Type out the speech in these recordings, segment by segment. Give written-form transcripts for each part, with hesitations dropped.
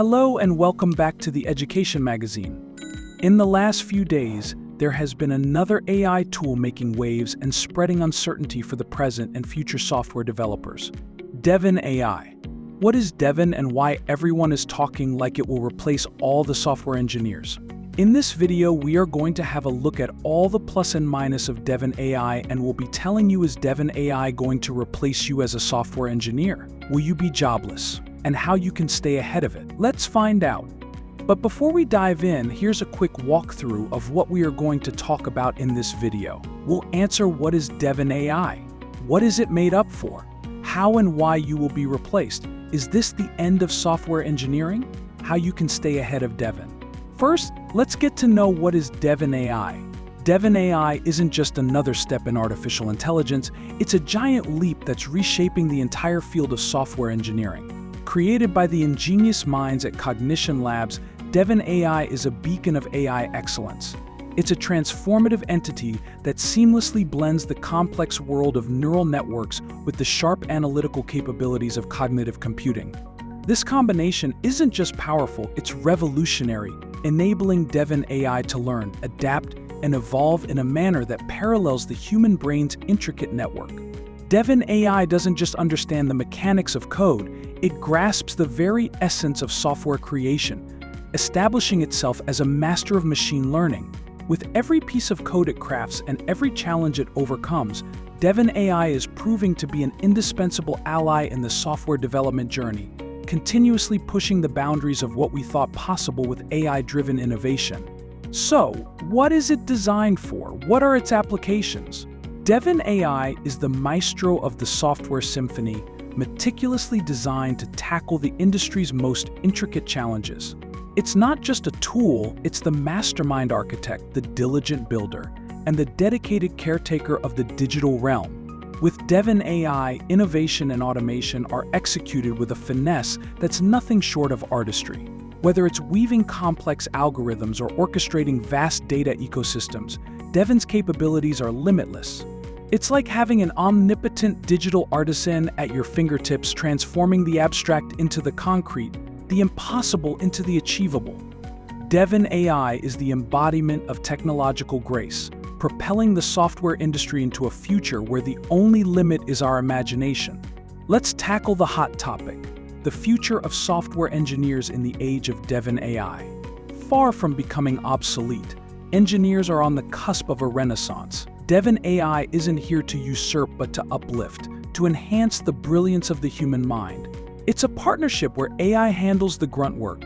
Hello and welcome back to the Education Magazine. In the last few days, there has been another AI tool making waves and spreading uncertainty for the present and future software developers. Devin AI. What is Devin and why everyone is talking like it will replace all the software engineers? In this video, we are going to have a look at all the plus and minus of Devin AI, and we'll be telling you, is Devin AI going to replace you as a software engineer? Will you be jobless? And how you can stay ahead of it. Let's find out. But before we dive in, here's a quick walkthrough of what we are going to talk about in this video. We'll answer, what is Devin AI? What is it made up for? How and why you will be replaced? Is this the end of software engineering? How you can stay ahead of Devin. First, let's get to know what is Devin AI. Devin AI isn't just another step in artificial intelligence, it's a giant leap that's reshaping the entire field of software engineering. Created by the ingenious minds at Cognition Labs, Devin AI is a beacon of AI excellence. It's a transformative entity that seamlessly blends the complex world of neural networks with the sharp analytical capabilities of cognitive computing. This combination isn't just powerful, it's revolutionary, enabling Devin AI to learn, adapt, and evolve in a manner that parallels the human brain's intricate network. Devin AI doesn't just understand the mechanics of code, it grasps the very essence of software creation, establishing itself as a master of machine learning. With every piece of code it crafts and every challenge it overcomes, Devin AI is proving to be an indispensable ally in the software development journey, continuously pushing the boundaries of what we thought possible with AI-driven innovation. So, what is it designed for? What are its applications? Devin AI is the maestro of the software symphony, meticulously designed to tackle the industry's most intricate challenges. It's not just a tool, it's the mastermind architect, the diligent builder, and the dedicated caretaker of the digital realm. With Devin AI, innovation and automation are executed with a finesse that's nothing short of artistry. Whether it's weaving complex algorithms or orchestrating vast data ecosystems, Devin's capabilities are limitless. It's like having an omnipotent digital artisan at your fingertips, transforming the abstract into the concrete, the impossible into the achievable. Devin AI is the embodiment of technological grace, propelling the software industry into a future where the only limit is our imagination. Let's tackle the hot topic, the future of software engineers in the age of Devin AI. Far from becoming obsolete, engineers are on the cusp of a renaissance. Devin AI isn't here to usurp but to uplift, to enhance the brilliance of the human mind. It's a partnership where AI handles the grunt work,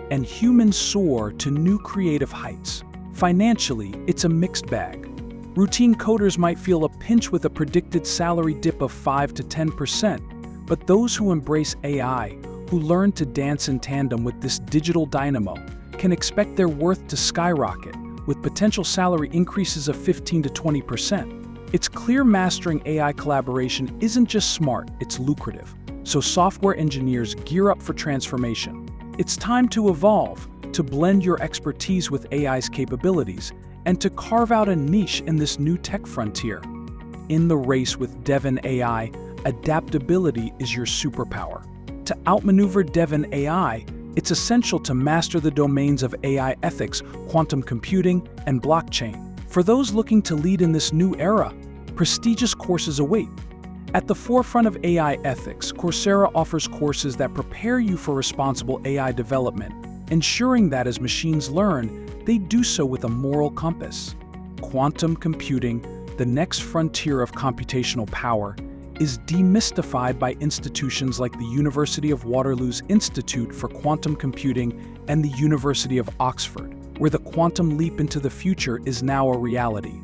and humans soar to new creative heights. Financially, it's a mixed bag. Routine coders might feel a pinch with a predicted salary dip of 5 to 10%, but those who embrace AI, who learn to dance in tandem with this digital dynamo, can expect their worth to skyrocket, with potential salary increases of 15 to 20%. It's clear mastering AI collaboration isn't just smart, it's lucrative. So software engineers gear up for transformation. It's time to evolve, to blend your expertise with AI's capabilities, and to carve out a niche in this new tech frontier. In the race with Devin AI, adaptability is your superpower. To outmaneuver Devin AI, it's essential to master the domains of AI ethics, quantum computing, and blockchain. For those looking to lead in this new era, prestigious courses await. At the forefront of AI ethics, Coursera offers courses that prepare you for responsible AI development, ensuring that as machines learn, they do so with a moral compass. Quantum computing, the next frontier of computational power, is demystified by institutions like the University of Waterloo's Institute for Quantum Computing and the University of Oxford, where the quantum leap into the future is now a reality.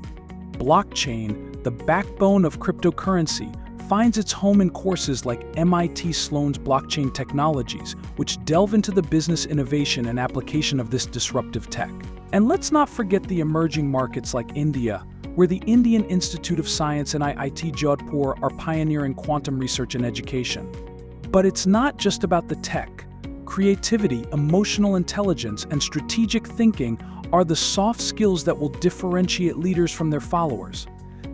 Blockchain, the backbone of cryptocurrency, finds its home in courses like MIT Sloan's Blockchain Technologies, which delve into the business innovation and application of this disruptive tech. And let's not forget the emerging markets like India, where the Indian Institute of Science and IIT Jodhpur are pioneering quantum research and education. But it's not just about the tech. Creativity, emotional intelligence, and strategic thinking are the soft skills that will differentiate leaders from their followers.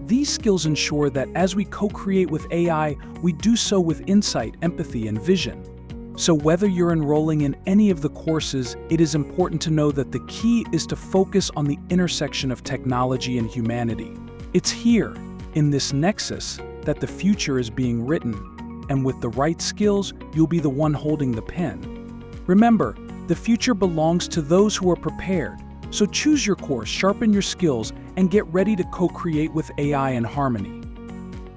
These skills ensure that as we co-create with AI, we do so with insight, empathy, and vision. So whether you're enrolling in any of the courses, it is important to know that the key is to focus on the intersection of technology and humanity. It's here, in this nexus, that the future is being written, and with the right skills, you'll be the one holding the pen. Remember, the future belongs to those who are prepared. So choose your course, sharpen your skills, and get ready to co-create with AI in harmony.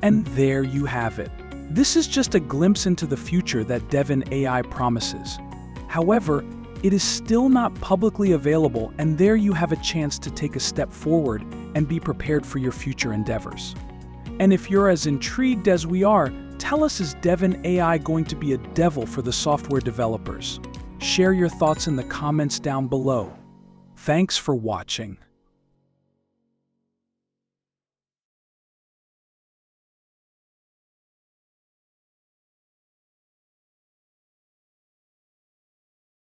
And there you have it. This is just a glimpse into the future that Devin AI promises. However, it is still not publicly available, and there you have a chance to take a step forward and be prepared for your future endeavors. And if you're as intrigued as we are, tell us, is Devin AI going to be a devil for the software developers? Share your thoughts in the comments down below. Thanks for watching.